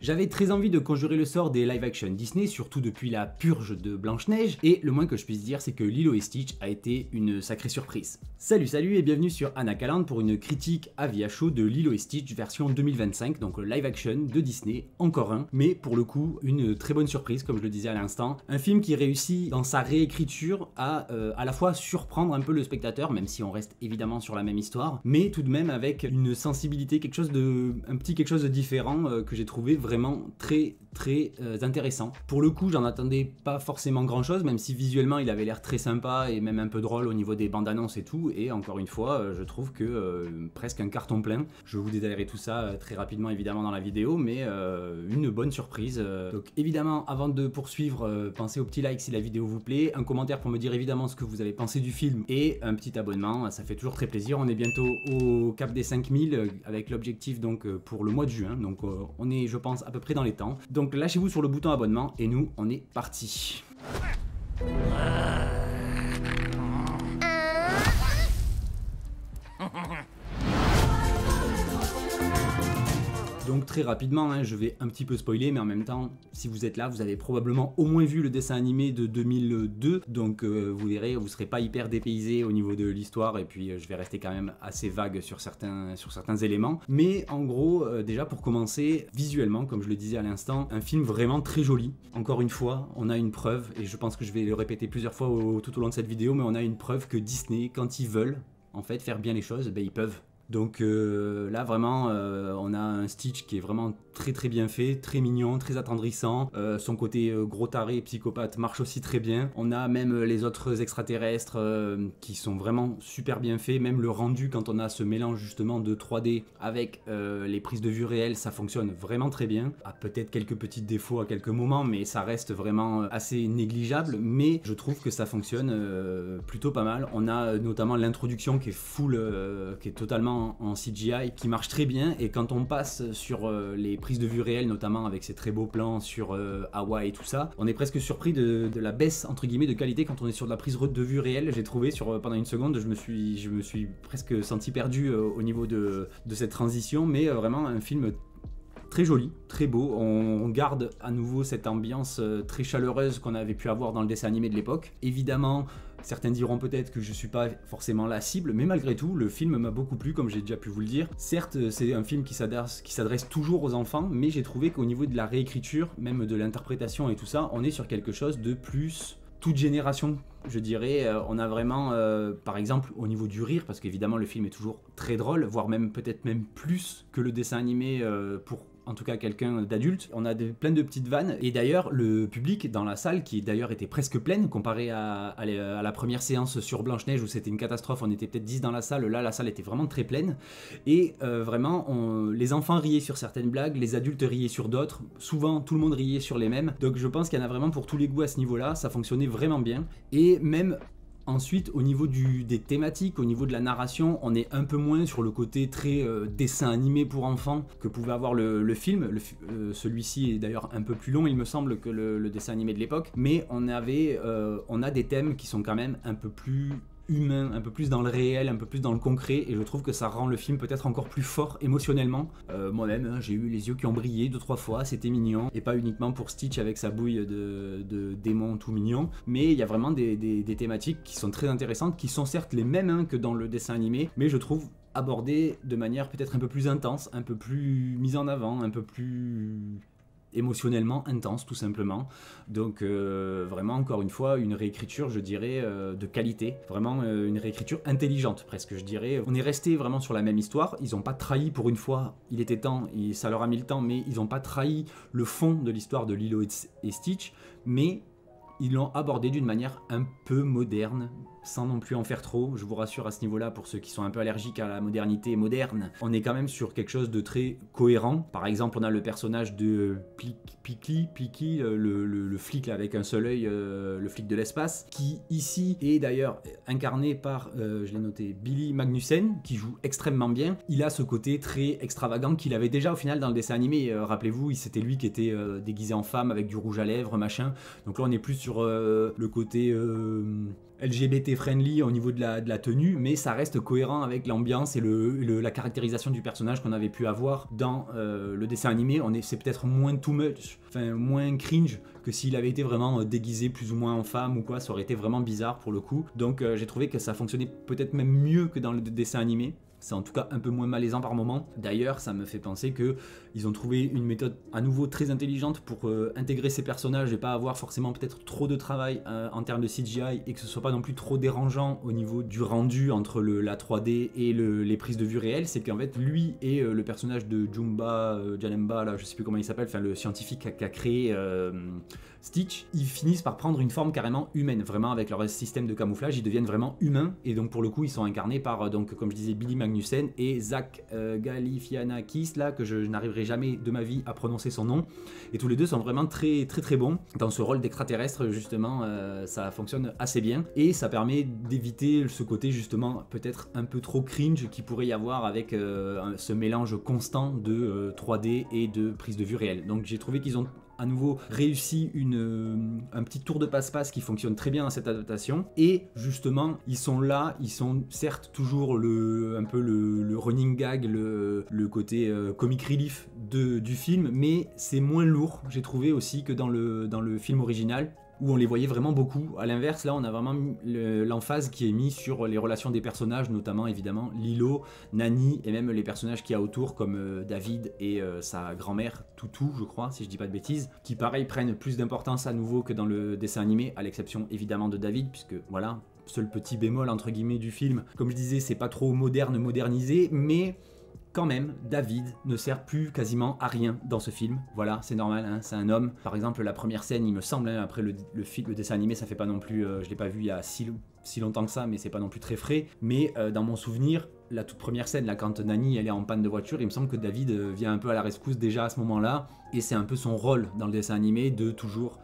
J'avais très envie de conjurer le sort des live-action Disney, surtout depuis la purge de Blanche-Neige, et le moins que je puisse dire c'est que Lilo et Stitch a été une sacrée surprise. Salut et bienvenue sur Anacaland pour une critique à vie à chaud de Lilo et Stitch version 2025, donc live-action de Disney, encore un, mais pour le coup une très bonne surprise comme je le disais à l'instant. Un film qui réussit dans sa réécriture à la fois surprendre un peu le spectateur, même si on reste évidemment sur la même histoire, mais tout de même avec une sensibilité, un petit quelque chose de différent que j'ai trouvé vraiment très intéressant. Pour le coup, j'en attendais pas forcément grand chose, même si visuellement il avait l'air très sympa et même un peu drôle au niveau des bandes annonces et tout, et encore une fois, je trouve que presque un carton plein. Je vous détaillerai tout ça très rapidement évidemment dans la vidéo, mais une bonne surprise. Donc évidemment, avant de poursuivre, pensez au petit like si la vidéo vous plaît, un commentaire pour me dire évidemment ce que vous avez pensé du film, et un petit abonnement, ça fait toujours très plaisir. On est bientôt au cap des 5000 avec l'objectif donc pour le mois de juin, donc on est je pense à peu près dans les temps. Donc lâchez-vous sur le bouton abonnement et nous on est parti. Donc très rapidement, je vais un petit peu spoiler, mais en même temps, si vous êtes là, vous avez probablement au moins vu le dessin animé de 2002, donc vous verrez, vous ne serez pas hyper dépaysé au niveau de l'histoire, et puis je vais rester quand même assez vague sur certains éléments. Mais en gros, déjà pour commencer, visuellement, comme je le disais à l'instant, un film vraiment très joli. Encore une fois, on a une preuve, et je pense que je vais le répéter plusieurs fois tout au long de cette vidéo, mais on a une preuve que Disney, quand ils veulent, en fait, faire bien les choses, ben, ils peuvent. Donc là vraiment on a un Stitch qui est vraiment très bien fait, très mignon, très attendrissant. Son côté gros taré psychopathe marche aussi très bien. On a même les autres extraterrestres qui sont vraiment super bien faits. Même le rendu, quand on a ce mélange justement de 3D avec les prises de vue réelles, ça fonctionne vraiment très bien. A peut-être quelques petits défauts à quelques moments, mais ça reste vraiment assez négligeable. Mais je trouve que ça fonctionne plutôt pas mal. On a notamment l'introduction qui est full, qui est totalement en CGI, qui marche très bien, et quand on passe sur les prises de vue réelles, notamment avec ces très beaux plans sur Hawaï et tout ça, on est presque surpris de la baisse entre guillemets de qualité quand on est sur de la prise de vue réelle. J'ai trouvé pendant une seconde, je me suis presque senti perdu au niveau de cette transition, mais vraiment un film très joli, très beau. On garde à nouveau cette ambiance très chaleureuse qu'on avait pu avoir dans le dessin animé de l'époque. Évidemment, certains diront peut-être que je suis pas forcément la cible, mais malgré tout, le film m'a beaucoup plu, comme j'ai déjà pu vous le dire. Certes, c'est un film qui s'adresse toujours aux enfants, mais j'ai trouvé qu'au niveau de la réécriture, même de l'interprétation et tout ça, on est sur quelque chose de plus toute génération, je dirais. On a vraiment, par exemple, au niveau du rire, parce qu'évidemment le film est toujours très drôle, voire même peut-être même plus que le dessin animé pour en tout cas quelqu'un d'adulte. On a plein de petites vannes, et d'ailleurs le public dans la salle, qui d'ailleurs était presque pleine comparé à la première séance sur Blanche-Neige où c'était une catastrophe, on était peut-être 10 dans la salle, là la salle était vraiment très pleine, et vraiment les enfants riaient sur certaines blagues, les adultes riaient sur d'autres, souvent tout le monde riait sur les mêmes, donc je pense qu'il y en a vraiment pour tous les goûts à ce niveau-là, ça fonctionnait vraiment bien. Et même ensuite, au niveau des thématiques, au niveau de la narration, on est un peu moins sur le côté très dessin animé pour enfants que pouvait avoir le film. Celui-ci est d'ailleurs un peu plus long, il me semble, que le dessin animé de l'époque. Mais on a des thèmes qui sont quand même un peu plus humain, un peu plus dans le réel, un peu plus dans le concret, et je trouve que ça rend le film peut-être encore plus fort émotionnellement. Moi-même, j'ai eu les yeux qui ont brillé 2-3 fois, c'était mignon, et pas uniquement pour Stitch avec sa bouille de démon tout mignon, mais il y a vraiment des thématiques qui sont très intéressantes, qui sont certes les mêmes que dans le dessin animé, mais je trouve abordées de manière peut-être un peu plus intense, un peu plus mise en avant, un peu plus émotionnellement intense tout simplement. Donc vraiment encore une fois une réécriture, je dirais, de qualité, vraiment une réécriture intelligente presque, je dirais. On est resté vraiment sur la même histoire, ils n'ont pas trahi pour une fois, il était temps, et ça leur a mis le temps, mais ils n'ont pas trahi le fond de l'histoire de Lilo et Stitch, mais ils l'ont abordé d'une manière un peu moderne, sans non plus en faire trop. Je vous rassure à ce niveau-là, pour ceux qui sont un peu allergiques à la modernité moderne, on est quand même sur quelque chose de très cohérent. Par exemple, on a le personnage de Plicky, le flic là, avec un seul œil, le flic de l'espace, qui ici est d'ailleurs incarné par, je l'ai noté, Billy Magnussen, qui joue extrêmement bien. Il a ce côté très extravagant qu'il avait déjà au final dans le dessin animé. Rappelez-vous, c'était lui qui était déguisé en femme avec du rouge à lèvres, machin. Donc là, on est plus sur le côté LGBT friendly au niveau de la tenue, mais ça reste cohérent avec l'ambiance et la caractérisation du personnage qu'on avait pu avoir dans le dessin animé. C'est peut-être moins too much, enfin moins cringe que s'il avait été vraiment déguisé plus ou moins en femme ou quoi, ça aurait été vraiment bizarre pour le coup. Donc j'ai trouvé que ça fonctionnait peut-être même mieux que dans le dessin animé. C'est en tout cas un peu moins malaisant par moment. D'ailleurs, ça me fait penser qu'ils ont trouvé une méthode à nouveau très intelligente pour intégrer ces personnages et pas avoir forcément peut-être trop de travail en termes de CGI et que ce soit pas non plus trop dérangeant au niveau du rendu entre la 3D et les prises de vue réelles. C'est qu'en fait, lui et le personnage de Janemba, là, je sais plus comment il s'appelle, enfin le scientifique qui a créé Stitch, ils finissent par prendre une forme carrément humaine, vraiment avec leur système de camouflage, ils deviennent vraiment humains et donc pour le coup ils sont incarnés par donc comme je disais Billy Magnussen et Zach Galifianakis là que je n'arriverai jamais de ma vie à prononcer son nom, et tous les deux sont vraiment très très très bons dans ce rôle d'extraterrestre justement. Ça fonctionne assez bien et ça permet d'éviter ce côté justement peut-être un peu trop cringe qui pourrait y avoir avec ce mélange constant de 3D et de prise de vue réelle. Donc j'ai trouvé qu'ils ont à nouveau réussi un petit tour de passe-passe qui fonctionne très bien dans cette adaptation, et justement ils sont là, ils sont certes toujours un peu le running gag, le côté comic relief du film, mais c'est moins lourd j'ai trouvé aussi que dans le film original où on les voyait vraiment beaucoup. À l'inverse, là on a vraiment l'emphase qui est mise sur les relations des personnages, notamment évidemment Lilo, Nani et même les personnages qu'il y a autour comme David et sa grand-mère Toutou, je crois, si je dis pas de bêtises, qui pareil prennent plus d'importance à nouveau que dans le dessin animé, à l'exception évidemment de David, puisque voilà, seul petit bémol entre guillemets du film, comme je disais, c'est pas trop modernisé, mais quand même, David ne sert plus quasiment à rien dans ce film. Voilà, c'est normal, hein, c'est un homme. Par exemple, la première scène, il me semble, hein, après le dessin animé, ça fait pas non plus, je l'ai pas vu il y a si longtemps que ça, mais c'est pas non plus très frais. Mais dans mon souvenir, la toute première scène, là, quand Nani elle est en panne de voiture, il me semble que David vient un peu à la rescousse déjà à ce moment-là. Et c'est un peu son rôle dans le dessin animé de toujours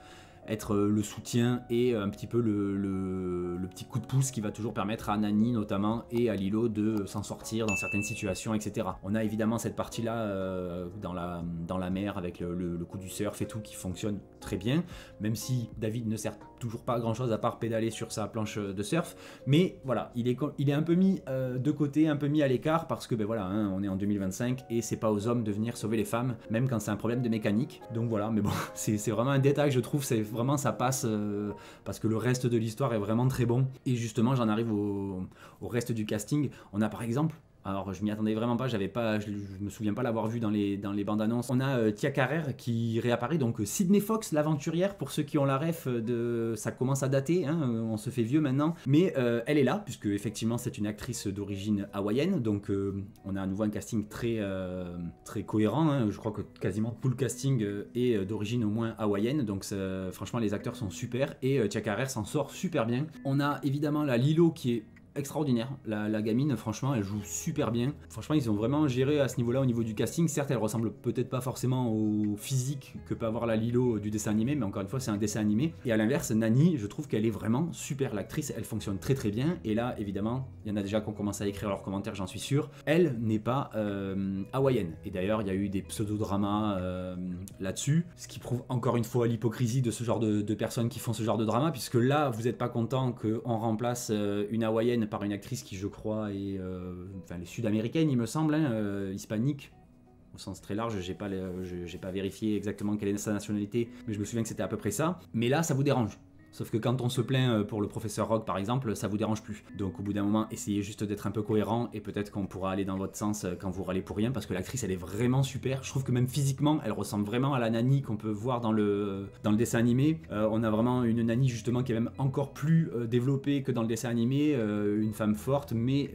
être le soutien et un petit peu le petit coup de pouce qui va toujours permettre à Nani notamment et à Lilo de s'en sortir dans certaines situations, etc. On a évidemment cette partie-là dans la mer avec le coup du surf et tout qui fonctionne très bien, même si David ne sert toujours pas à grand chose à part pédaler sur sa planche de surf, mais voilà, il est un peu mis de côté, un peu mis à l'écart parce que ben voilà, hein, on est en 2025 et c'est pas aux hommes de venir sauver les femmes, même quand c'est un problème de mécanique. Donc voilà, mais bon, c'est vraiment un détail, je trouve, c'est vraiment ça passe parce que le reste de l'histoire est vraiment très bon. Et justement, j'en arrive au reste du casting. On a par exemple, alors je m'y attendais vraiment pas, je me souviens pas l'avoir vu dans les bandes annonces. On a Tia Carrère qui réapparaît, donc Sydney Fox, l'aventurière, pour ceux qui ont la ref ça commence à dater, hein, on se fait vieux maintenant, mais elle est là, puisque effectivement c'est une actrice d'origine hawaïenne, donc on a à nouveau un casting très cohérent, hein. Je crois que quasiment tout le casting est d'origine au moins hawaïenne, donc franchement les acteurs sont super, et Tia Carrère s'en sort super bien. On a évidemment la Lilo qui est extraordinaire, la gamine franchement elle joue super bien, franchement ils ont vraiment géré à ce niveau là au niveau du casting. Certes elle ressemble peut-être pas forcément au physique que peut avoir la Lilo du dessin animé, mais encore une fois c'est un dessin animé. Et à l'inverse Nani, je trouve qu'elle est vraiment super, l'actrice elle fonctionne très très bien, et là évidemment il y en a déjà qui ont commencé à écrire leurs commentaires, j'en suis sûr, elle n'est pas hawaïenne, et d'ailleurs il y a eu des pseudo-dramas là-dessus, ce qui prouve encore une fois l'hypocrisie de ce genre de personnes qui font ce genre de drama, puisque là vous n'êtes pas content qu'on remplace une hawaïenne par une actrice qui je crois est elle est sud-américaine il me semble, hein, hispanique au sens très large, j'ai pas vérifié exactement quelle est sa nationalité, mais je me souviens que c'était à peu près ça. Mais là ça vous dérange. Sauf que quand on se plaint pour le professeur Rogue par exemple, ça vous dérange plus. Donc au bout d'un moment, essayez juste d'être un peu cohérent et peut-être qu'on pourra aller dans votre sens quand vous râlez pour rien, parce que l'actrice elle est vraiment super. Je trouve que même physiquement, elle ressemble vraiment à la Nani qu'on peut voir dans le dessin animé. On a vraiment une Nani justement qui est même encore plus développée que dans le dessin animé, une femme forte mais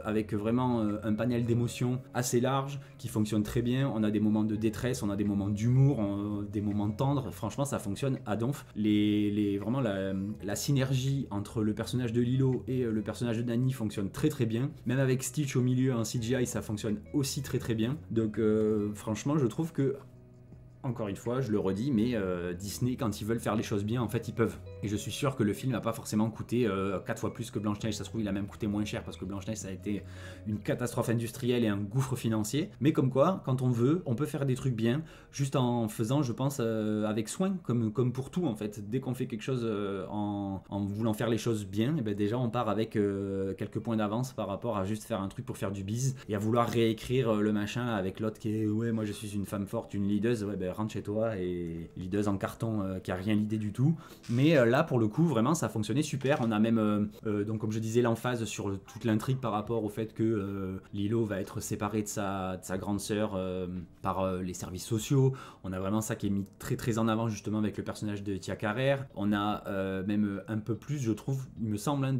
avec vraiment un panel d'émotions assez large qui fonctionne très bien. On a des moments de détresse, on a des moments d'humour, des moments tendres. Franchement ça fonctionne à donf. Vraiment la synergie entre le personnage de Lilo et le personnage de Nani fonctionne très très bien. Même avec Stitch au milieu en CGI, ça fonctionne aussi très très bien. Donc franchement, je trouve que encore une fois, je le redis, mais Disney, quand ils veulent faire les choses bien, en fait, ils peuvent. Et je suis sûr que le film n'a pas forcément coûté 4 fois plus que Blanche-Neige. Ça se trouve, il a même coûté moins cher parce que Blanche-Neige, ça a été une catastrophe industrielle et un gouffre financier. Mais comme quoi, quand on veut, on peut faire des trucs bien, juste en faisant, je pense, avec soin, comme pour tout, en fait. Dès qu'on fait quelque chose en voulant faire les choses bien, et ben déjà, on part avec quelques points d'avance par rapport à juste faire un truc pour faire du bise et à vouloir réécrire le machin avec l'autre qui est ouais, moi je suis une femme forte, une leaduse. Ouais, ben rentre chez toi et leaduse en carton qui a rien l'idée du tout. Mais là, pour le coup, vraiment, ça fonctionnait super. On a même, donc comme je disais, l'emphase sur toute l'intrigue par rapport au fait que Lilo va être séparée de sa grande sœur par les services sociaux. On a vraiment ça qui est mis très très en avant justement avec le personnage de Tia Carrère. On a même un peu plus, je trouve, il me semble, hein,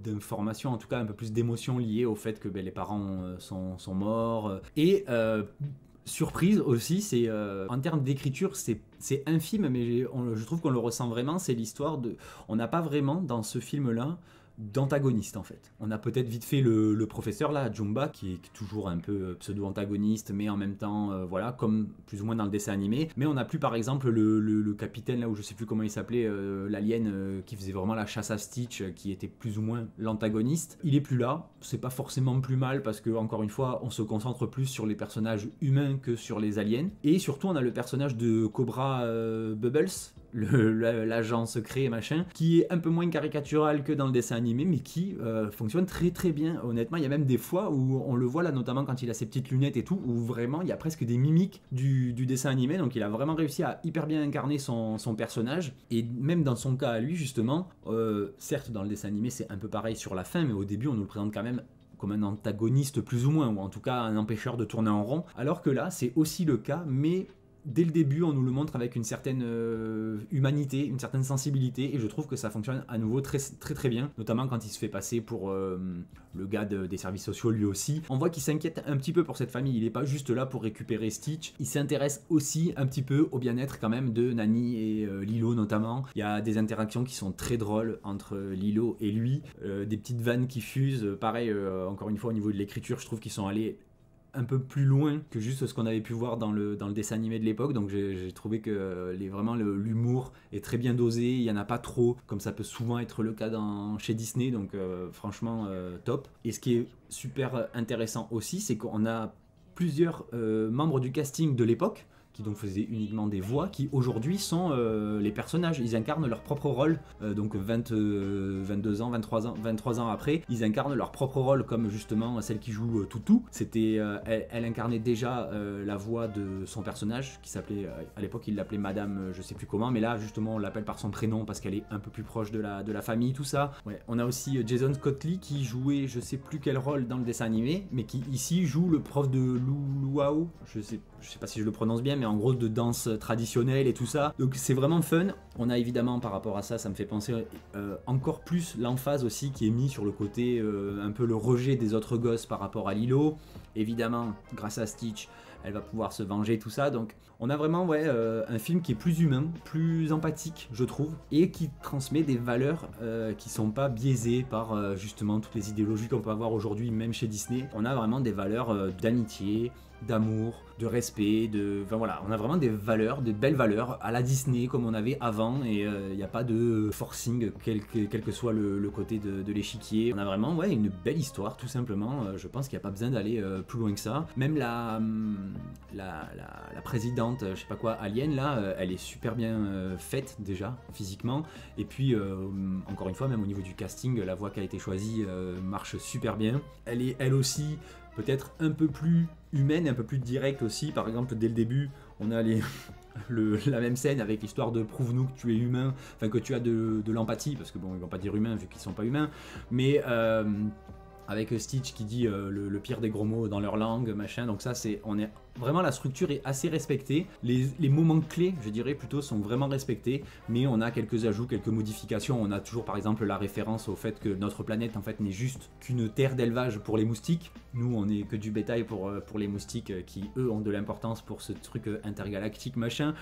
d'informations, en tout cas un peu plus d'émotions liées au fait que les parents sont morts. Et surprise aussi, c'est en termes d'écriture, c'est infime, mais je trouve qu'on le ressent vraiment. C'est l'histoire de. On n'a pas vraiment dans ce film-là d'antagoniste en fait. On a peut-être vite fait le professeur là, Jumba, qui est toujours un peu pseudo-antagoniste, mais en même temps, voilà, comme plus ou moins dans le dessin animé. Mais on n'a plus par exemple le capitaine là, où je sais plus comment il s'appelait, l'alien qui faisait vraiment la chasse à Stitch, qui était plus ou moins l'antagoniste. Il est plus là, c'est pas forcément plus mal parce que encore une fois, on se concentre plus sur les personnages humains que sur les aliens. Et surtout, on a le personnage de Cobra Bubbles, l'agent secret machin, qui est un peu moins caricatural que dans le dessin animé, mais qui fonctionne très très bien. Honnêtement, il y a même des fois où on le voit là, notamment quand il a ses petites lunettes et tout, où vraiment il y a presque des mimiques du dessin animé, donc il a vraiment réussi à hyper bien incarner son personnage. Et même dans son cas à lui, justement, certes dans le dessin animé c'est un peu pareil sur la fin, mais au début on nous le présente quand même comme un antagoniste plus ou moins, ou en tout cas un empêcheur de tourner en rond, alors que là c'est aussi le cas, mais dès le début, on nous le montre avec une certaine humanité, une certaine sensibilité, et je trouve que ça fonctionne à nouveau très très très bien, notamment quand il se fait passer pour le gars des services sociaux lui aussi. On voit qu'il s'inquiète un petit peu pour cette famille, il n'est pas juste là pour récupérer Stitch, il s'intéresse aussi un petit peu au bien-être quand même de Nani et Lilo notamment. Il y a des interactions qui sont très drôles entre Lilo et lui, des petites vannes qui fusent, pareil, encore une fois au niveau de l'écriture, je trouve qu'ils sont allés un peu plus loin que juste ce qu'on avait pu voir dans le dessin animé de l'époque, donc j'ai trouvé que vraiment l'humour est très bien dosé, il n'y en a pas trop, comme ça peut souvent être le cas chez Disney, donc franchement top. Et ce qui est super intéressant aussi, c'est qu'on a plusieurs membres du casting de l'époque, qui donc faisaient uniquement des voix, qui aujourd'hui sont les personnages, ils incarnent leur propre rôle, donc 22 ans, 23 ans après, ils incarnent leur propre rôle, comme justement celle qui joue Toutou, c'était, elle incarnait déjà la voix de son personnage, qui s'appelait, à l'époque il l'appelait Madame, je sais plus comment, mais là justement on l'appelle par son prénom, parce qu'elle est un peu plus proche de la famille, tout ça. Ouais. On a aussi Jason Scott Lee, qui jouait je sais plus quel rôle dans le dessin animé, mais qui ici joue le prof de Luau, je sais pas si je le prononce bien, mais en gros de danse traditionnelle et tout ça. Donc c'est vraiment fun. On a évidemment par rapport à ça, ça me fait penser encore plus l'emphase aussi qui est mis sur le côté un peu le rejet des autres gosses par rapport à Lilo. Évidemment, grâce à Stitch, elle va pouvoir se venger, tout ça. Donc on a vraiment un film qui est plus humain, plus empathique, je trouve, et qui transmet des valeurs qui sont pas biaisées par justement toutes les idéologies qu'on peut avoir aujourd'hui, même chez Disney. On a vraiment des valeurs d'amitié, d'amour, de respect, enfin voilà, on a vraiment des valeurs, des belles valeurs à la Disney comme on avait avant, et il n'y a pas de forcing quel que soit le côté de l'échiquier. On a vraiment une belle histoire tout simplement. Je pense qu'il n'y a pas besoin d'aller plus loin que ça. Même la présidente, je sais pas quoi, alien là, elle est super bien faite déjà physiquement, et puis encore une fois, même au niveau du casting, la voix qui a été choisie marche super bien. Elle est elle aussi peut-être un peu plus humaine, un peu plus directe aussi. Par exemple, dès le début, on a la même scène avec l'histoire de prouve-nous que tu es humain, enfin que tu as de l'empathie, parce que bon, ils vont pas dire humain vu qu'ils sont pas humains, mais avec Stitch qui dit le pire des gros mots dans leur langue, machin. Donc ça, vraiment la structure est assez respectée. Les moments clés, je dirais plutôt, sont vraiment respectés, mais on a quelques ajouts, quelques modifications. On a toujours par exemple la référence au fait que notre planète en fait n'est juste qu'une terre d'élevage pour les moustiques. Nous, on n'est que du bétail pour les moustiques qui eux ont de l'importance pour ce truc intergalactique machin.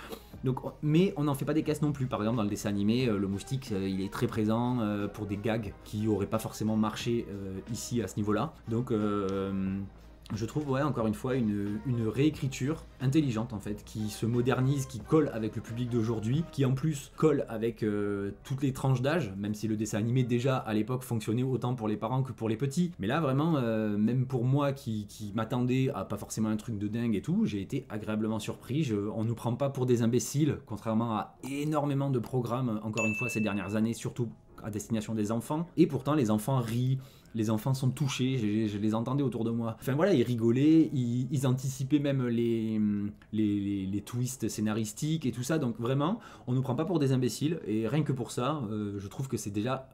Donc, mais on n'en fait pas des caisses non plus. Par exemple, dans le dessin animé, le moustique, il est très présent pour des gags qui n'auraient pas forcément marché ici à ce niveau-là. Donc Je trouve, ouais, encore une fois, une réécriture intelligente en fait, qui se modernise, qui colle avec le public d'aujourd'hui, qui en plus colle avec toutes les tranches d'âge, même si le dessin animé déjà à l'époque fonctionnait autant pour les parents que pour les petits. Mais là vraiment, même pour moi qui m'attendais à pas forcément un truc de dingue et tout, j'ai été agréablement surpris. On nous prend pas pour des imbéciles, contrairement à énormément de programmes, encore une fois, ces dernières années, surtout à destination des enfants. Et pourtant les enfants rient. Les enfants sont touchés, je les entendais autour de moi. Enfin voilà, ils rigolaient, ils anticipaient même les twists scénaristiques et tout ça. Donc vraiment, on ne nous prend pas pour des imbéciles. Et rien que pour ça, je trouve que c'est déjà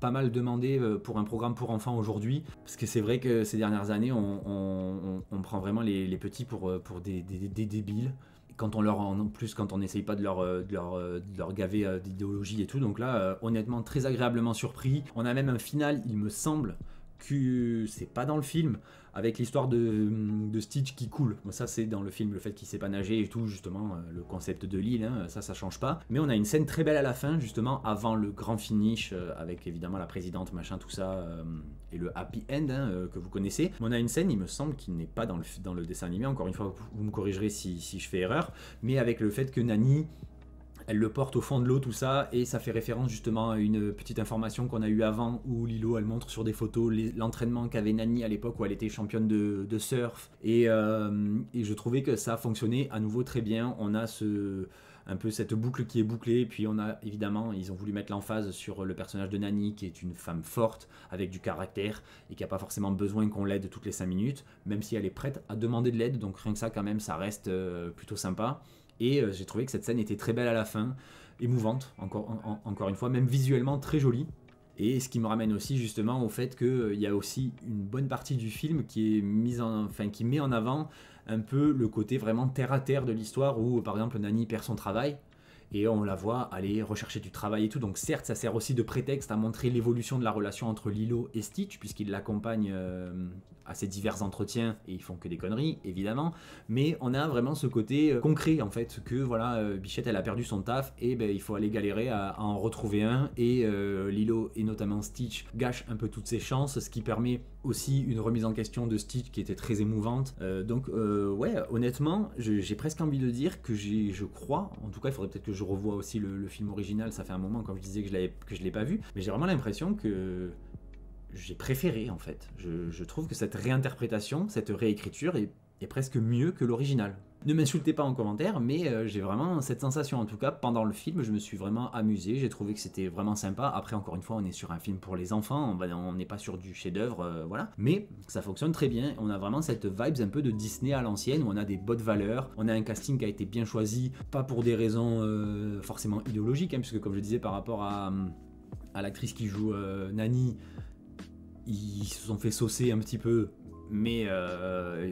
pas mal demandé pour un programme pour enfants aujourd'hui. Parce que c'est vrai que ces dernières années, on prend vraiment les petits pour des débiles. Quand on leur, en plus quand on n'essaye pas de leur gaver d'idéologie et tout. Donc là, honnêtement, très agréablement surpris. On a même un final, il me semble que c'est pas dans le film, avec l'histoire de Stitch qui coule. Bon, ça c'est dans le film, le fait qu'il sait pas nager et tout, justement, le concept de l'île, hein, ça change pas. Mais on a une scène très belle à la fin, justement, avant le grand finish, avec évidemment la présidente, machin, tout ça, et le happy end que vous connaissez. Mais on a une scène, il me semble, qui n'est pas dans le dessin animé, encore une fois, vous me corrigerez si je fais erreur, mais avec le fait que Nani, elle le porte au fond de l'eau, tout ça, et ça fait référence justement à une petite information qu'on a eue avant où Lilo, elle montre sur des photos l'entraînement qu'avait Nani à l'époque où elle était championne de surf. Et je trouvais que ça fonctionnait à nouveau très bien. On a un peu cette boucle qui est bouclée, et puis on a évidemment, ils ont voulu mettre l'emphase sur le personnage de Nani, qui est une femme forte, avec du caractère, et qui n'a pas forcément besoin qu'on l'aide toutes les 5 minutes, même si elle est prête à demander de l'aide, donc rien que ça quand même, ça reste plutôt sympa. Et j'ai trouvé que cette scène était très belle à la fin, émouvante, encore une fois, même visuellement très jolie. Et ce qui me ramène aussi justement au fait qu'il y a aussi une bonne partie du film qui est qui met en avant un peu le côté vraiment terre à terre de l'histoire, où par exemple Nani perd son travail, et on la voit aller rechercher du travail et tout. Donc certes, ça sert aussi de prétexte à montrer l'évolution de la relation entre Lilo et Stitch, puisqu'il l'accompagne à ces divers entretiens, et ils font que des conneries, évidemment. Mais on a vraiment ce côté concret, en fait, que voilà, Bichette, elle a perdu son taf, et ben, il faut aller galérer à en retrouver un, et Lilo, et notamment Stitch, gâche un peu toutes ses chances, ce qui permet aussi une remise en question de Stitch qui était très émouvante. Donc ouais, honnêtement, j'ai presque envie de dire que je crois, en tout cas il faudrait peut-être que je revoie aussi le film original, ça fait un moment, comme je disais, que je l'ai pas vu, mais j'ai vraiment l'impression que j'ai préféré en fait. Je trouve que cette réinterprétation, cette réécriture est presque mieux que l'original. Ne m'insultez pas en commentaire, mais j'ai vraiment cette sensation. En tout cas, pendant le film, je me suis vraiment amusé. J'ai trouvé que c'était vraiment sympa. Après, encore une fois, on est sur un film pour les enfants. On n'est pas sur du chef-d'œuvre, voilà. Mais ça fonctionne très bien. On a vraiment cette vibes un peu de Disney à l'ancienne, où on a des bonnes valeurs. On a un casting qui a été bien choisi, pas pour des raisons forcément idéologiques, hein, puisque comme je disais, par rapport à l'actrice qui joue Nani, ils se sont fait saucer un petit peu, mais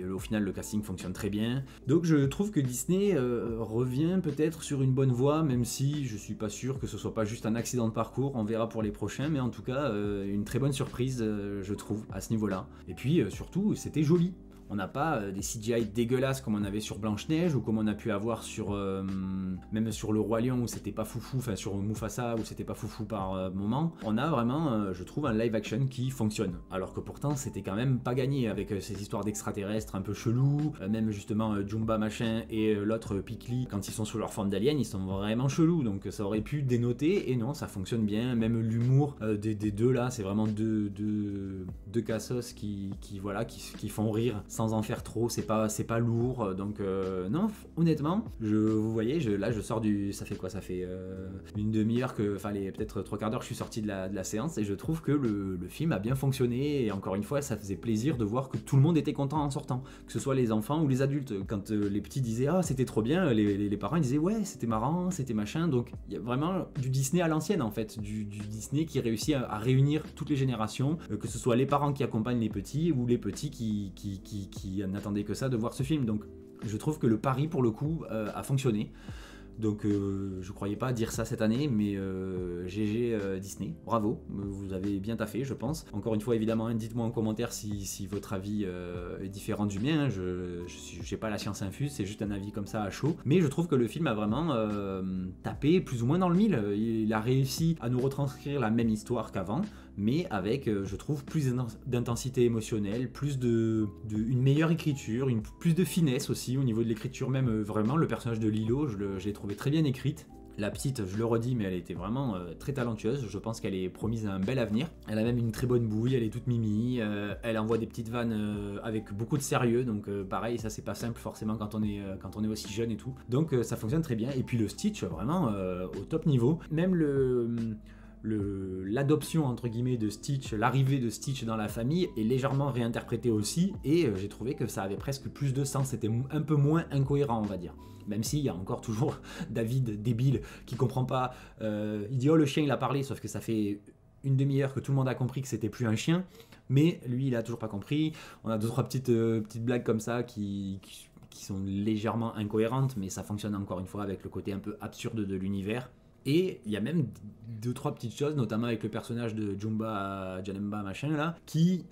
au final le casting fonctionne très bien. Donc je trouve que Disney revient peut-être sur une bonne voie, même si je suis pas sûr que ce soit pas juste un accident de parcours. On verra pour les prochains, mais en tout cas une très bonne surprise, je trouve, à ce niveau-là. Et puis surtout, c'était joli. On n'a pas des CGI dégueulasses comme on avait sur Blanche-Neige, ou comme on a pu avoir sur même sur le Roi Lion, où c'était pas foufou, enfin sur Mufasa, où c'était pas foufou par moment. On a vraiment, je trouve, un live action qui fonctionne. Alors que pourtant, c'était quand même pas gagné, avec ces histoires d'extraterrestres un peu chelous, même justement Jumba machin et l'autre Pikli, quand ils sont sous leur forme d'alien, ils sont vraiment chelous, donc ça aurait pu dénoter, et non, ça fonctionne bien. Même l'humour des deux là, c'est vraiment deux cassos qui font rire sans en faire trop, c'est pas lourd, donc non, honnêtement, vous voyez, là je sors ça fait quoi, ça fait une demi-heure, peut-être 3/4 d'heure que je suis sorti de la séance, et je trouve que le film a bien fonctionné, et encore une fois, ça faisait plaisir de voir que tout le monde était content en sortant, que ce soit les enfants ou les adultes. Quand les petits disaient ah c'était trop bien, les parents ils disaient ouais c'était marrant, c'était machin, donc il y a vraiment du Disney à l'ancienne en fait, du Disney qui réussit à réunir toutes les générations, que ce soit les parents qui accompagnent les petits, ou les petits qui n'attendaient que ça de voir ce film. Donc je trouve que le pari pour le coup a fonctionné. Donc je croyais pas dire ça cette année, mais GG Disney, bravo, vous avez bien taffé je pense. Encore une fois évidemment, dites-moi en commentaire si votre avis est différent du mien, je j'ai pas la science infuse, c'est juste un avis comme ça à chaud. Mais je trouve que le film a vraiment tapé plus ou moins dans le mille, il a réussi à nous retranscrire la même histoire qu'avant, mais avec, je trouve, plus d'intensité émotionnelle, une meilleure écriture, plus de finesse aussi au niveau de l'écriture même. Vraiment, le personnage de Lilo, je l'ai trouvé très bien écrite. La petite, je le redis, mais elle était vraiment très talentueuse. Je pense qu'elle est promise à un bel avenir. Elle a même une très bonne bouille, elle est toute mimi. Elle envoie des petites vannes avec beaucoup de sérieux. Donc pareil, ça c'est pas simple forcément quand on est aussi jeune et tout. Donc ça fonctionne très bien. Et puis le Stitch, vraiment au top niveau. Même l'adoption entre guillemets de Stitch, l'arrivée de Stitch dans la famille est légèrement réinterprétée aussi. Et j'ai trouvé que ça avait presque plus de sens. C'était un peu moins incohérent, on va dire. Même s'il y a encore toujours David débile qui comprend pas, il dit oh le chien il a parlé, sauf que ça fait une demi-heure que tout le monde a compris que c'était plus un chien, mais lui il a toujours pas compris. On a 2-3 petites blagues comme ça qui sont légèrement incohérentes, mais ça fonctionne encore une fois avec le côté un peu absurde de l'univers. Et il y a même 2-3 petites choses, notamment avec le personnage de Jumba Janemba machin là, qui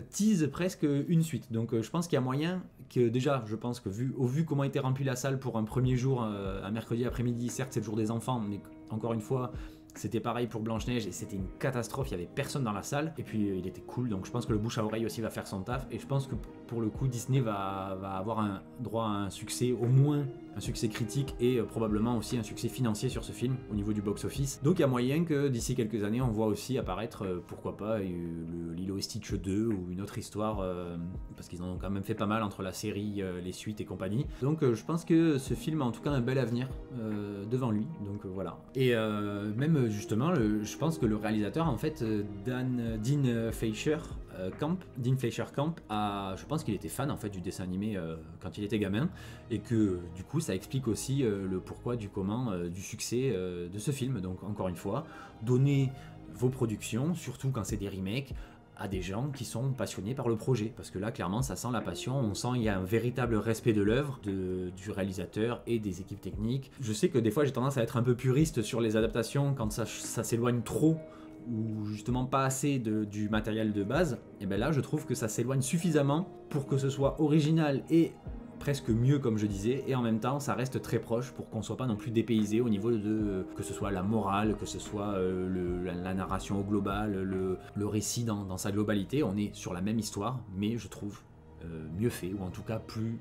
tease presque une suite. Donc je pense qu'il y a moyen que déjà, je pense que vu comment était remplie la salle pour un premier jour, un mercredi après-midi, certes c'est le jour des enfants, mais encore une fois, c'était pareil pour Blanche-Neige et c'était une catastrophe, il n'y avait personne dans la salle et puis il était cool, donc je pense que le bouche à oreille aussi va faire son taf et je pense que pour le coup Disney va avoir droit à un succès, au moins un succès critique et probablement aussi un succès financier sur ce film au niveau du box-office. Donc il y a moyen que d'ici quelques années on voit aussi apparaître, pourquoi pas, le Lilo et Stitch 2 ou une autre histoire, parce qu'ils en ont quand même fait pas mal entre la série, les suites et compagnie. Donc je pense que ce film a en tout cas un bel avenir devant lui, donc voilà. Et même justement, je pense que le réalisateur en fait, Dean Fleischer Camp, je pense qu'il était fan en fait du dessin animé quand il était gamin et que du coup ça explique aussi le pourquoi du comment du succès de ce film. Donc encore une fois, donnez vos productions, surtout quand c'est des remakes, à des gens qui sont passionnés par le projet, parce que là clairement ça sent la passion, on sent il y a un véritable respect de l'œuvre, du réalisateur et des équipes techniques. Je sais que des fois j'ai tendance à être un peu puriste sur les adaptations quand ça s'éloigne trop ou justement pas assez du matériel de base, et bien là je trouve que ça s'éloigne suffisamment pour que ce soit original et presque mieux comme je disais, et en même temps ça reste très proche pour qu'on soit pas non plus dépaysé au niveau de que ce soit la morale, que ce soit la narration au global, le récit dans sa globalité. On est sur la même histoire mais je trouve mieux fait, ou en tout cas plus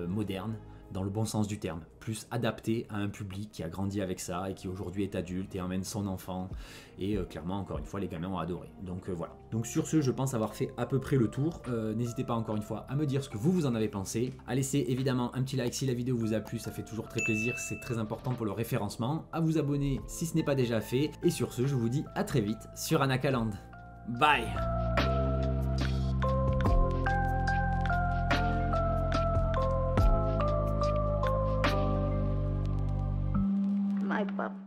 moderne dans le bon sens du terme, plus adapté à un public qui a grandi avec ça et qui aujourd'hui est adulte et emmène son enfant, et clairement encore une fois les gamins ont adoré. Donc voilà, donc sur ce je pense avoir fait à peu près le tour. N'hésitez pas encore une fois à me dire ce que vous en avez pensé, à laisser évidemment un petit like si la vidéo vous a plu, ça fait toujours très plaisir, c'est très important pour le référencement, à vous abonner si ce n'est pas déjà fait, et sur ce je vous dis à très vite sur Anakaland. Bye. My papa.